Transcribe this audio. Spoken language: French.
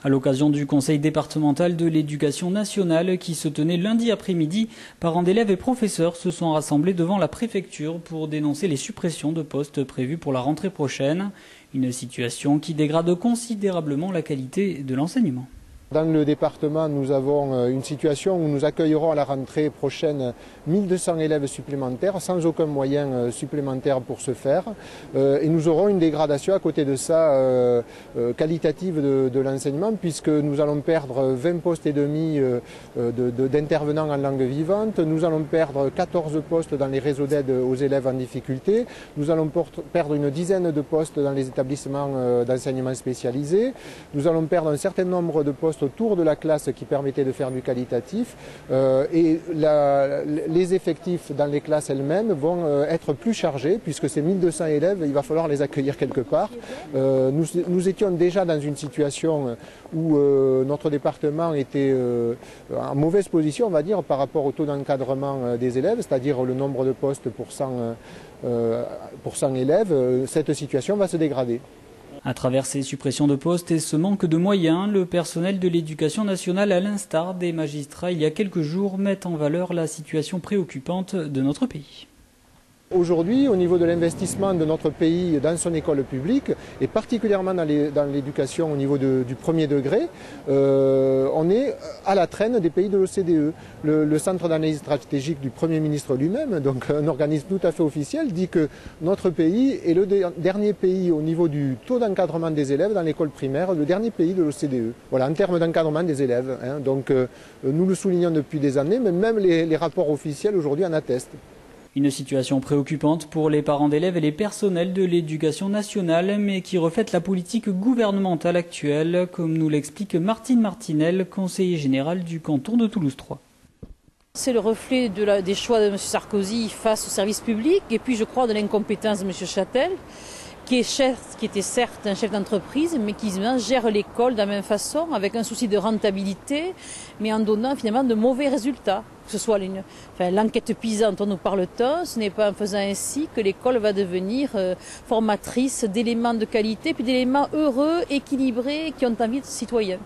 À l'occasion du conseil départemental de l'éducation nationale qui se tenait lundi après-midi, parents d'élèves et professeurs se sont rassemblés devant la préfecture pour dénoncer les suppressions de postes prévues pour la rentrée prochaine. Une situation qui dégrade considérablement la qualité de l'enseignement. Dans le département, nous avons une situation où nous accueillerons à la rentrée prochaine 1200 élèves supplémentaires, sans aucun moyen supplémentaire pour ce faire. Et nous aurons une dégradation à côté de ça qualitative de l'enseignement, puisque nous allons perdre 20 postes et demi d'intervenants en langue vivante, nous allons perdre 14 postes dans les réseaux d'aide aux élèves en difficulté, nous allons perdre une dizaine de postes dans les établissements d'enseignement spécialisés, nous allons perdre un certain nombre de postes autour de la classe qui permettait de faire du qualitatif et les effectifs dans les classes elles-mêmes vont être plus chargés puisque ces 1200 élèves, il va falloir les accueillir quelque part. Nous étions déjà dans une situation où notre département était en mauvaise position, on va dire, par rapport au taux d'encadrement des élèves, c'est-à-dire le nombre de postes pour 100 élèves. Cette situation va se dégrader. À travers ces suppressions de postes et ce manque de moyens, le personnel de l'éducation nationale, à l'instar des magistrats il y a quelques jours, met en valeur la situation préoccupante de notre pays. Aujourd'hui, au niveau de l'investissement de notre pays dans son école publique, et particulièrement dans l'éducation au niveau du premier degré, on est à la traîne des pays de l'OCDE. Le Centre d'analyse stratégique du Premier ministre lui-même, donc un organisme tout à fait officiel, dit que notre pays est le dernier pays au niveau du taux d'encadrement des élèves dans l'école primaire, le dernier pays de l'OCDE. Voilà, en termes d'encadrement des élèves. Donc nous le soulignons depuis des années, mais même les rapports officiels aujourd'hui en attestent. Une situation préoccupante pour les parents d'élèves et les personnels de l'éducation nationale, mais qui reflète la politique gouvernementale actuelle, comme nous l'explique Martine Martinel, conseiller général du canton de Toulouse 3. C'est le reflet des choix de M. Sarkozy face au service public et puis je crois de l'incompétence de M. Chastel, qui était certes un chef d'entreprise, mais qui gère l'école de la même façon, avec un souci de rentabilité, mais en donnant finalement de mauvais résultats. Que ce soit l'enquête PISA dont nous parle-t-on, ce n'est pas en faisant ainsi que l'école va devenir formatrice d'éléments de qualité, puis d'éléments heureux, équilibrés, qui ont envie de citoyens.